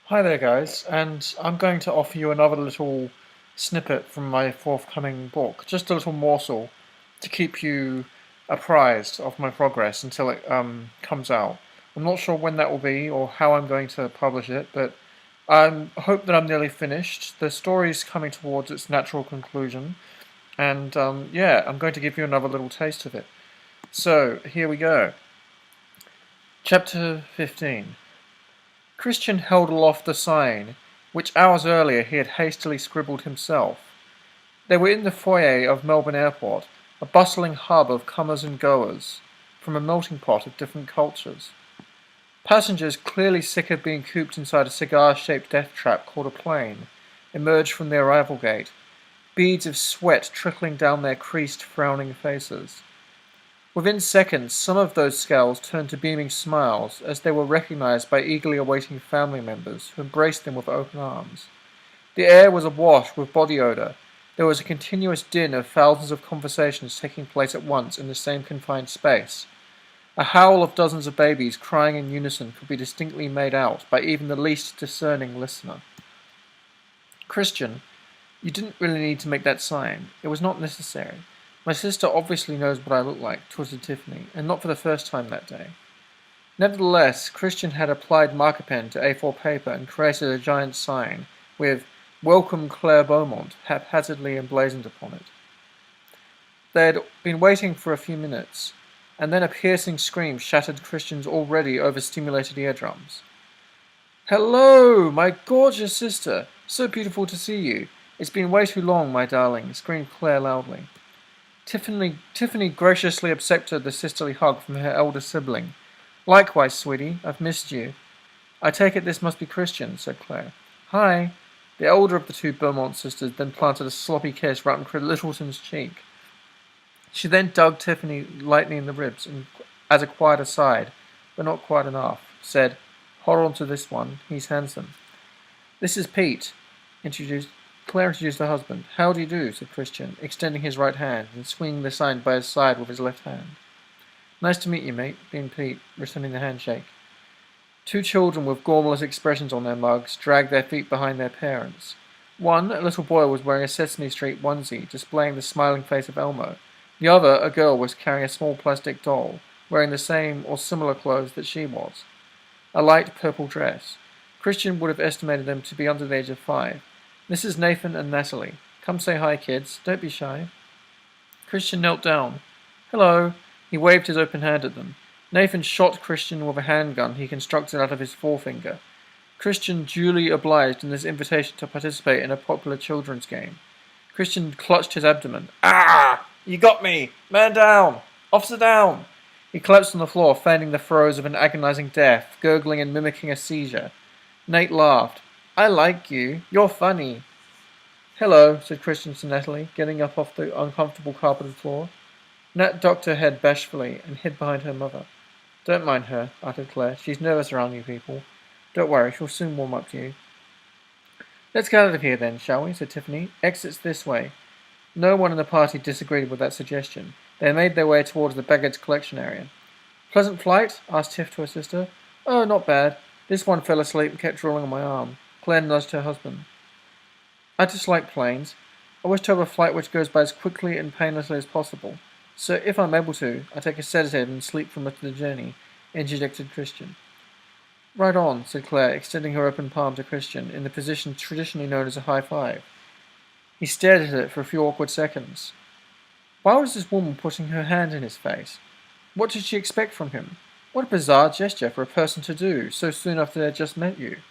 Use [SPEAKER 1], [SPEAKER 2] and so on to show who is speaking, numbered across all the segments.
[SPEAKER 1] Hi there, guys, and I'm going to offer you another little snippet from my forthcoming book, just a little morsel to keep you apprised of my progress until it comes out. I'm not sure when that will be or how I'm going to publish it, but I hope that I'm nearly finished. The story's coming towards its natural conclusion, and yeah, I'm going to give you another little taste of it. So, here we go. Chapter 15. Christian held aloft the sign, which hours earlier he had hastily scribbled himself. They were in the foyer of Melbourne Airport, a bustling hub of comers and goers, from a melting pot of different cultures. Passengers, clearly sick of being cooped inside a cigar-shaped death trap called a plane, emerged from the arrival gate, beads of sweat trickling down their creased, frowning faces. Within seconds, some of those scowls turned to beaming smiles as they were recognized by eagerly awaiting family members who embraced them with open arms. The air was awash with body odor. There was a continuous din of thousands of conversations taking place at once in the same confined space. A howl of dozens of babies crying in unison could be distinctly made out by even the least discerning listener. Christian, you didn't really need to make that sign. It was not necessary. My sister obviously knows what I look like, twittered Tiffany, and not for the first time that day. Nevertheless, Christian had applied marker pen to A4 paper and created a giant sign with "Welcome Claire Beaumont" haphazardly emblazoned upon it. They had been waiting for a few minutes, and then a piercing scream shattered Christian's already overstimulated eardrums. "Hello, my gorgeous sister! So beautiful to see you! It's been way too long, my darling," screamed Claire loudly. Tiffany graciously accepted the sisterly hug from her elder sibling. "Likewise, sweetie, I've missed you." "I take it this must be Christian," said Claire. "Hi." The elder of the two Beaumont sisters then planted a sloppy kiss right on Littleton's cheek. She then dug Tiffany lightly in the ribs and, as a quiet aside, but not quite enough, said, "Hold on to this one, he's handsome." "This is Pete," Claire introduced her husband. "How do you do?" said Christian, extending his right hand and swinging the sign by his side with his left hand. "Nice to meet you, mate," beamed Pete, returning the handshake. Two children with gormless expressions on their mugs dragged their feet behind their parents. One, a little boy, was wearing a Sesame Street onesie, displaying the smiling face of Elmo. The other, a girl, was carrying a small plastic doll, wearing the same or similar clothes that she was. A light purple dress. Christian would have estimated them to be under the age of 5. "This is Nathan and Natalie. Come say hi, kids. Don't be shy." Christian knelt down. "Hello." He waved his open hand at them. Nathan shot Christian with a handgun he constructed out of his forefinger. Christian duly obliged in this invitation to participate in a popular children's game. Christian clutched his abdomen. "Ah! You got me! Man down! Officer down!" He collapsed on the floor, feigning the throes of an agonizing death, gurgling and mimicking a seizure. Nate laughed. "I like you. You're funny." "Hello," said Christian to Natalie, getting up off the uncomfortable carpeted floor. Nat ducked her head bashfully and hid behind her mother. "Don't mind her," uttered Claire. "She's nervous around you people. Don't worry, she'll soon warm up to you." "Let's get out of here then, shall we?" said Tiffany. "Exit's this way." No one in the party disagreed with that suggestion. They made their way towards the baggage collection area. "Pleasant flight?" asked Tiff to her sister. "Oh, not bad. This one fell asleep and kept drooling on my arm." Claire nudged her husband. "I dislike planes. I wish to have a flight which goes by as quickly and painlessly as possible. So if I'm able to, I take a sedative and sleep for much of the journey," interjected Christian. "Right on," said Claire, extending her open palm to Christian in the position traditionally known as a high five. He stared at it for a few awkward seconds. Why was this woman putting her hand in his face? What did she expect from him? What a bizarre gesture for a person to do so soon after they had just met you.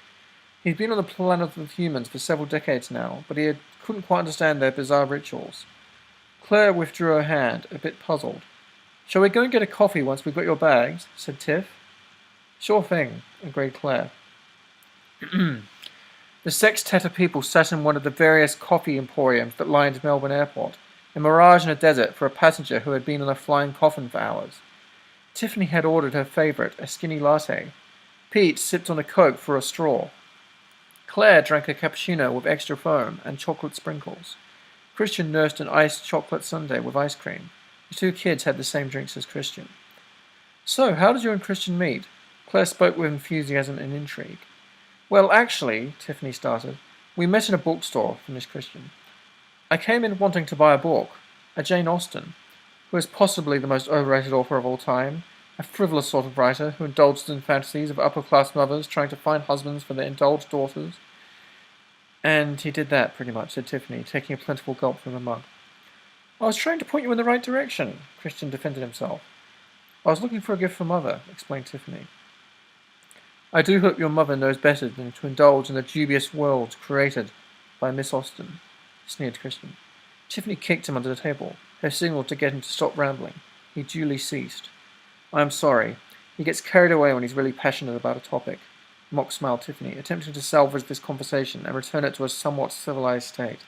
[SPEAKER 1] He'd been on the planet of humans for several decades now, but couldn't quite understand their bizarre rituals. Claire withdrew her hand, a bit puzzled. "Shall we go and get a coffee once we've got your bags?" said Tiff. "Sure thing," agreed Claire. The sextet of people sat in one of the various coffee emporiums that lined Melbourne Airport, a mirage in a desert for a passenger who had been in a flying coffin for hours. Tiffany had ordered her favourite, a skinny latte. Pete sipped on a Coke for a straw. Claire drank a cappuccino with extra foam and chocolate sprinkles. Christian nursed an iced chocolate sundae with ice cream. The two kids had the same drinks as Christian. "So, how did you and Christian meet?" Claire spoke with enthusiasm and intrigue. Well, actually, Tiffany started, we met in a bookstore, finished Christian. I came in wanting to buy a book, a Jane Austen, who is possibly the most overrated author of all time, a frivolous sort of writer who indulged in fantasies of upper-class mothers trying to find husbands for their indulged daughters. And he did that, pretty much, said Tiffany, taking a plentiful gulp from the mug. I was trying to point you in the right direction, Christian defended himself. I was looking for a gift for Mother, explained Tiffany. I do hope your mother knows better than to indulge in the dubious world created by Miss Austen, sneered Christian. Tiffany kicked him under the table, her signal to get him to stop rambling. He duly ceased. I am sorry. He gets carried away when he's really passionate about a topic, mock-smiled Tiffany, attempting to salvage this conversation and return it to a somewhat civilized state.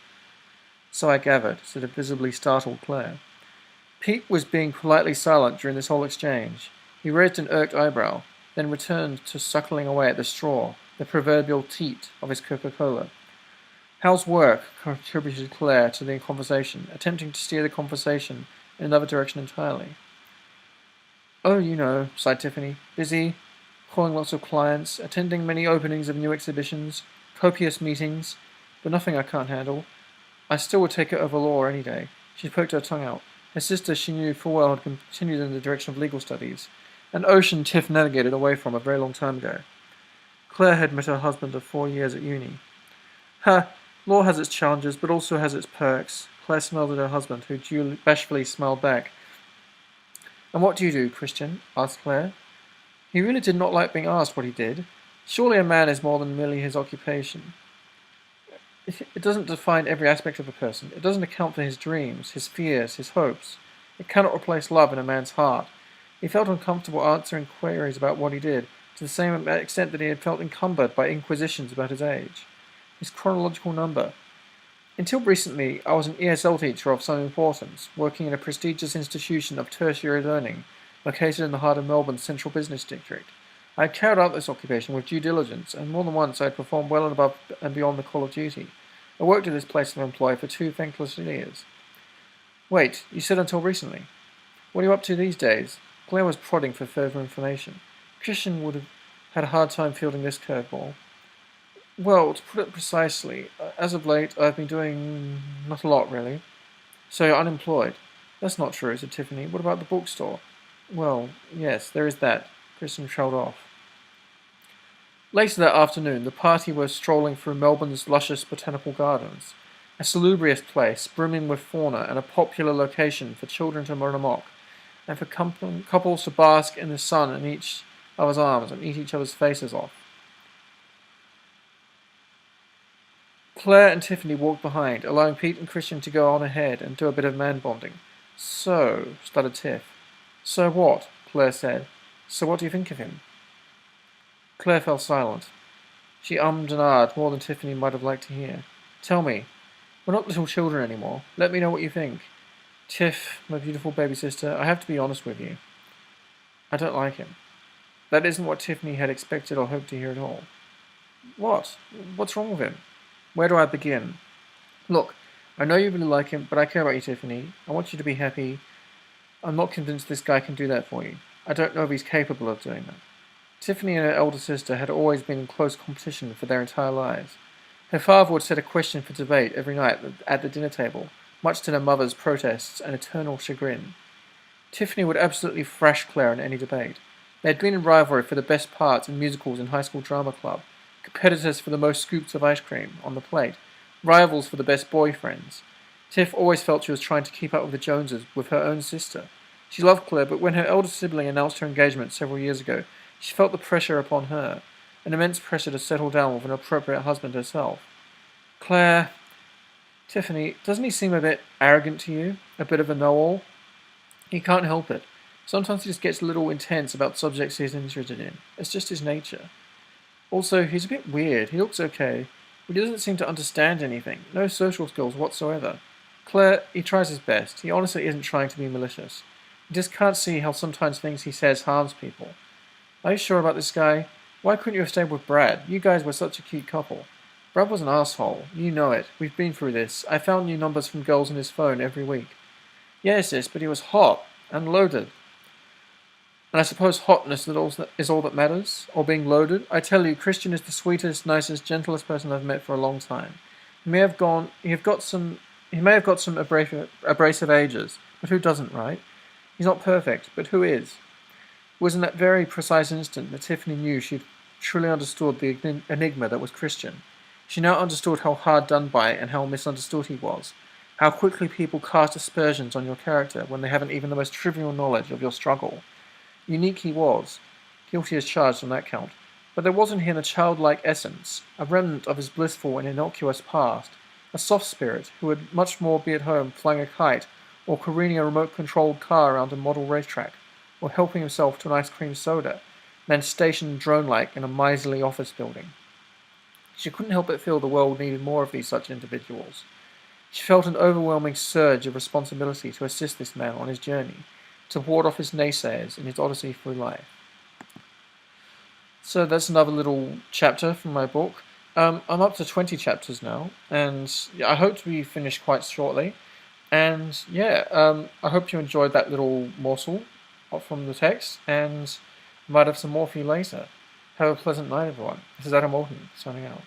[SPEAKER 1] So I gathered, said a visibly startled Claire. Pete was being politely silent during this whole exchange. He raised an irked eyebrow, then returned to suckling away at the straw, the proverbial teat of his Coca-Cola. How's work? Contributed Claire to the conversation, attempting to steer the conversation in another direction entirely. Oh, you know, sighed Tiffany. Busy, calling lots of clients, attending many openings of new exhibitions, copious meetings, but nothing I can't handle. I still would take it over law any day. She poked her tongue out. Her sister, she knew full well, had continued in the direction of legal studies, an ocean Tiff navigated away from a very long time ago. Claire had met her husband of 4 years at uni. Law has its challenges, but also has its perks. Claire smiled at her husband, who bashfully smiled back. And what do you do, Christian? Asked Claire. He really did not like being asked what he did. Surely a man is more than merely his occupation. It doesn't define every aspect of a person. It doesn't account for his dreams, his fears, his hopes. It cannot replace love in a man's heart. He felt uncomfortable answering queries about what he did, to the same extent that he had felt encumbered by inquisitions about his age, his chronological number. Until recently, I was an ESL teacher of some importance, working in a prestigious institution of tertiary learning, located in the heart of Melbourne's central business district. I had carried out this occupation with due diligence, and more than once I had performed well and above and beyond the call of duty. I worked at this place of employ for 2 thankless years. Wait, you said until recently. What are you up to these days? Claire was prodding for further information. Christian would have had a hard time fielding this curveball. Well, to put it precisely, as of late I've been doing not a lot, really. So you're unemployed? That's not true, said Tiffany. What about the bookstore? Well, yes, there is that. Christian trailed off. Later that afternoon, the party were strolling through Melbourne's luscious botanical gardens, a salubrious place brimming with fauna and a popular location for children to run amok, and for couples to bask in the sun in each other's arms and eat each other's faces off. Claire and Tiffany walked behind, allowing Pete and Christian to go on ahead and do a bit of man-bonding. So, stuttered Tiff. So what? Claire said. So what do you think of him? Claire fell silent. She ummed and ahed more than Tiffany might have liked to hear. Tell me. We're not little children anymore. Let me know what you think. Tiff, my beautiful baby sister, I have to be honest with you. I don't like him. That isn't what Tiffany had expected or hoped to hear at all. What? What's wrong with him? Where do I begin? Look, I know you really like him, but I care about you, Tiffany. I want you to be happy. I'm not convinced this guy can do that for you. I don't know if he's capable of doing that. Tiffany and her elder sister had always been in close competition for their entire lives. Her father would set a question for debate every night at the dinner table, much to their mother's protests and eternal chagrin. Tiffany would absolutely thrash Claire in any debate. They had been in rivalry for the best parts in musicals and high school drama club, competitors for the most scoops of ice cream on the plate, rivals for the best boyfriends. Tiff always felt she was trying to keep up with the Joneses with her own sister. She loved Claire, but when her elder sibling announced her engagement several years ago, she felt the pressure upon her, an immense pressure to settle down with an appropriate husband herself. Claire, Tiffany, doesn't he seem a bit arrogant to you? A bit of a know-all? He can't help it. Sometimes he just gets a little intense about subjects he's interested in. It's just his nature. Also, he's a bit weird. He looks okay, but he doesn't seem to understand anything. No social skills whatsoever. Claire, he tries his best. He honestly isn't trying to be malicious. He just can't see how sometimes things he says harms people. Are you sure about this guy? Why couldn't you have stayed with Brad? You guys were such a cute couple. Brad was an asshole. You know it. We've been through this. I found new numbers from girls on his phone every week. Yes, but he was hot and loaded. And I suppose hotness is all that matters, or being loaded. I tell you, Christian is the sweetest, nicest, gentlest person I've met for a long time. He may have got some abrasive ages, but who doesn't, right? He's not perfect, but who is? It was in that very precise instant that Tiffany knew she'd truly understood the enigma that was Christian. She now understood how hard done by and how misunderstood he was, how quickly people cast aspersions on your character when they haven't even the most trivial knowledge of your struggle. Unique he was, guilty as charged on that count, but there was in him a childlike essence, a remnant of his blissful and innocuous past, a soft spirit who would much more be at home flying a kite or careening a remote-controlled car around a model racetrack, or helping himself to an ice cream soda, than stationed drone-like in a miserly office building. She couldn't help but feel the world needed more of these such individuals. She felt an overwhelming surge of responsibility to assist this man on his journey, to ward off his naysayers in his odyssey through life. So that's another little chapter from my book. I'm up to 20 chapters now, and I hope to be finished quite shortly. And I hope you enjoyed that little morsel from the text, and might have some more for you later. Have a pleasant night, everyone. This is Adam Walton, signing out.